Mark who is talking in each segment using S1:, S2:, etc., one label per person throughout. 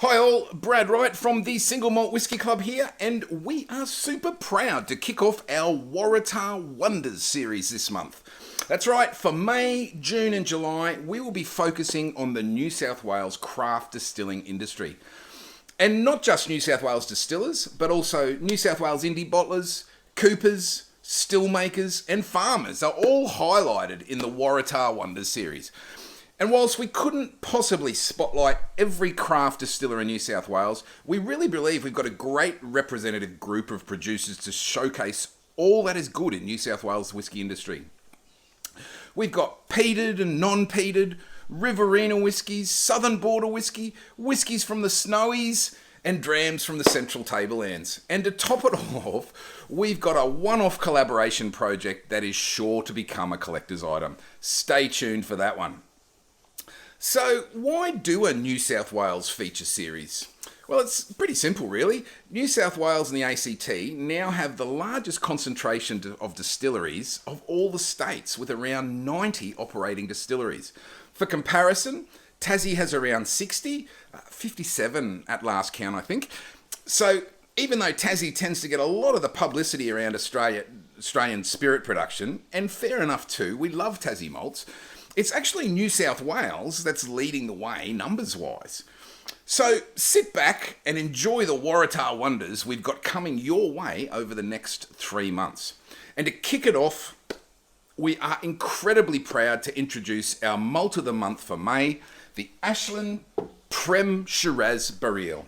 S1: Hi all, Brad Wright from the Single Malt Whisky Club here, and we are super proud to kick off our Waratah Wonders series this month. That's right, for May, June and July, we will be focusing on the New South Wales craft distilling industry. And not just New South Wales distillers, but also New South Wales indie bottlers, coopers, still makers and farmers are all highlighted in the Waratah Wonders series. And whilst we couldn't possibly spotlight every craft distiller in New South Wales, we really believe we've got a great representative group of producers to showcase all that is good in New South Wales whisky industry. We've got peated and non-peated, Riverina whiskies, Southern Border whiskey, whiskies from the Snowies, and drams from the Central Tablelands. And to top it all off, we've got a one-off collaboration project that is sure to become a collector's item. Stay tuned for that one. So why do a New South Wales feature series? Well, it's pretty simple really. New South Wales and the ACT now have the largest concentration of distilleries of all the states, with around 90 operating distilleries. For comparison, Tassie has around 60, 57 at last count I think. So even though Tassie tends to get a lot of the publicity around Australian spirit production, and fair enough too, we love Tassie malts, it's actually New South Wales that's leading the way numbers-wise. So sit back and enjoy the Waratah Wonders we've got coming your way over the next 3 months. And to kick it off, we are incredibly proud to introduce our Malt of the Month for May, the Ashland Preimhe Shiraz Baraille.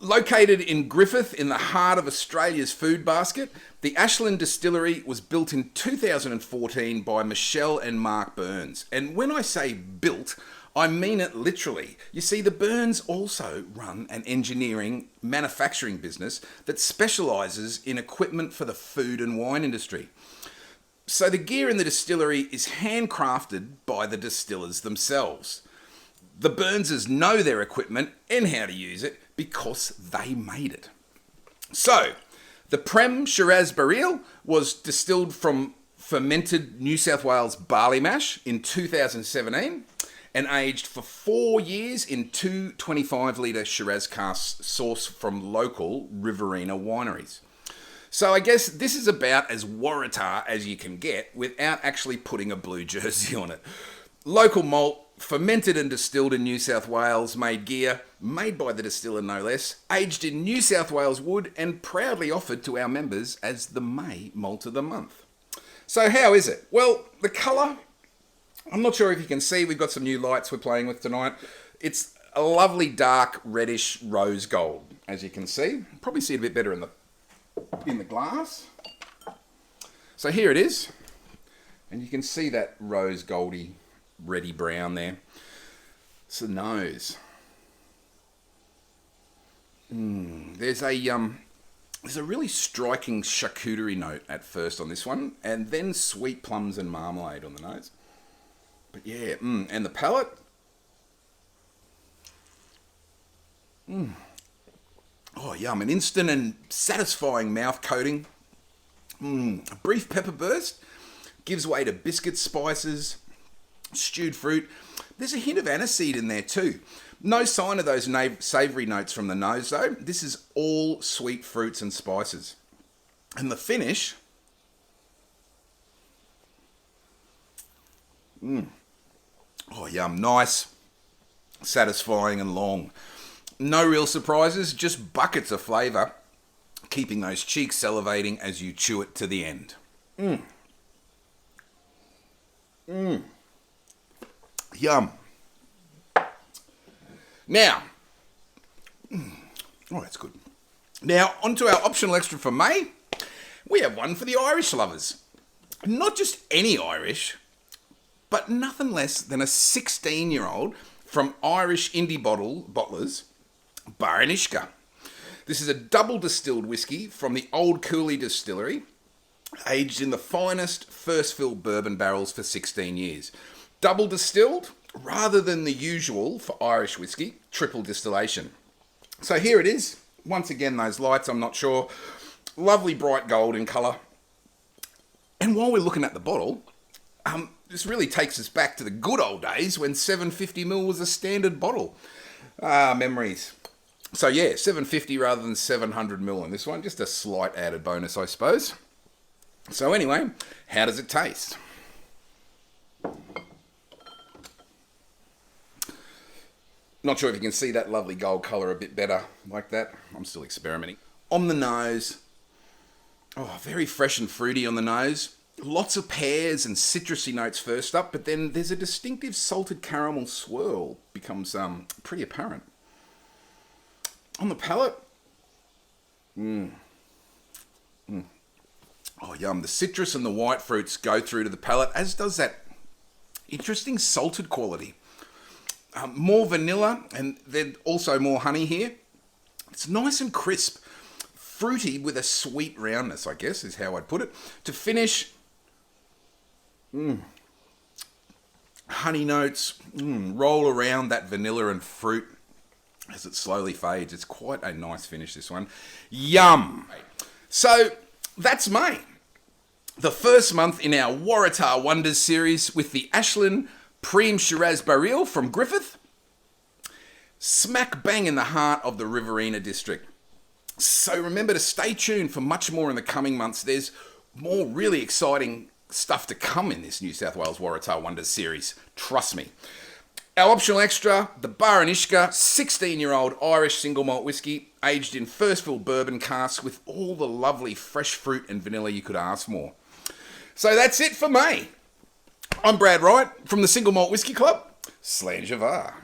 S1: Located in Griffith, in the heart of Australia's food basket, the Ashland distillery was built in 2014 by Michelle and Mark Burns. And when I say built, I mean it literally. You see, the Burns also run an engineering manufacturing business that specialises in equipment for the food and wine industry. So the gear in the distillery is handcrafted by the distillers themselves. The Burnses know their equipment and how to use it because they made it. So, the Preimhe Shiraz Baraille was distilled from fermented New South Wales barley mash in 2017 and aged for 4 years in two 25-litre Shiraz casks sourced from local Riverina wineries. So I guess this is about as Waratah as you can get without actually putting a blue jersey on it. Local malt, fermented and distilled in New South Wales, made gear, made by the distiller no less, aged in New South Wales wood and proudly offered to our members as the May Malt of the Month. So how is it? Well, the colour, I'm not sure if you can see, we've got some new lights we're playing with tonight. It's a lovely dark reddish rose gold, as you can see. Probably see it a bit better in the glass. So here it is, and you can see that rose goldy reddy brown there. It's the nose. There's a really striking charcuterie note at first on this one, and then sweet plums and marmalade on the nose. But yeah, and the palate. Oh, yum. An instant and satisfying mouth coating. A brief pepper burst gives way to biscuit spices, stewed fruit. There's a hint of aniseed in there too. No sign of those savoury notes from the nose though. This is all sweet fruits and spices. And the finish. Oh, yum. Nice, satisfying and long. No real surprises, just buckets of flavour, keeping those cheeks salivating as you chew it to the end. Yum. Now, oh, that's good. Now, onto our optional extra for May. We have one for the Irish lovers. Not just any Irish, but nothing less than a 16-year-old from Irish indie bottlers, Barr and Uisce. This is a double distilled whiskey from the Old Cooley distillery, aged in the finest first fill bourbon barrels for 16 years. Double distilled, rather than the usual for Irish whiskey, triple distillation. So here it is. Once again, those lights, I'm not sure. Lovely bright gold in colour. And while we're looking at the bottle, this really takes us back to the good old days when 750ml was a standard bottle. Memories. So yeah, 750 rather than 700 ml in this one. Just a slight added bonus, I suppose. So anyway, how does it taste? Not sure if you can see that lovely gold colour a bit better like that. I'm still experimenting. On the nose, oh, very fresh and fruity on the nose. Lots of pears and citrusy notes first up, but then there's a distinctive salted caramel swirl becomes pretty apparent. On the palate, oh yum, the citrus and the white fruits go through to the palate, as does that interesting salted quality. More vanilla, and then also more honey here. It's nice and crisp. Fruity with a sweet roundness, I guess, is how I'd put it. To finish, honey notes roll around that vanilla and fruit as it slowly fades. It's quite a nice finish, this one. Yum! So, that's May. The first month in our Waratah Wonders series with the Ashland Preimhe Shiraz Baraille from Griffith. Smack bang in the heart of the Riverina district. So remember to stay tuned for much more in the coming months. There's more really exciting stuff to come in this New South Wales Waratah Wonders series. Trust me. Our optional extra, the Barr and Uisce 16-year-old Irish single malt whiskey, aged in first fill bourbon casks with all the lovely fresh fruit and vanilla you could ask for. So that's it for May. I'm Brad Wright from the Single Malt Whisky Club. Slange of R.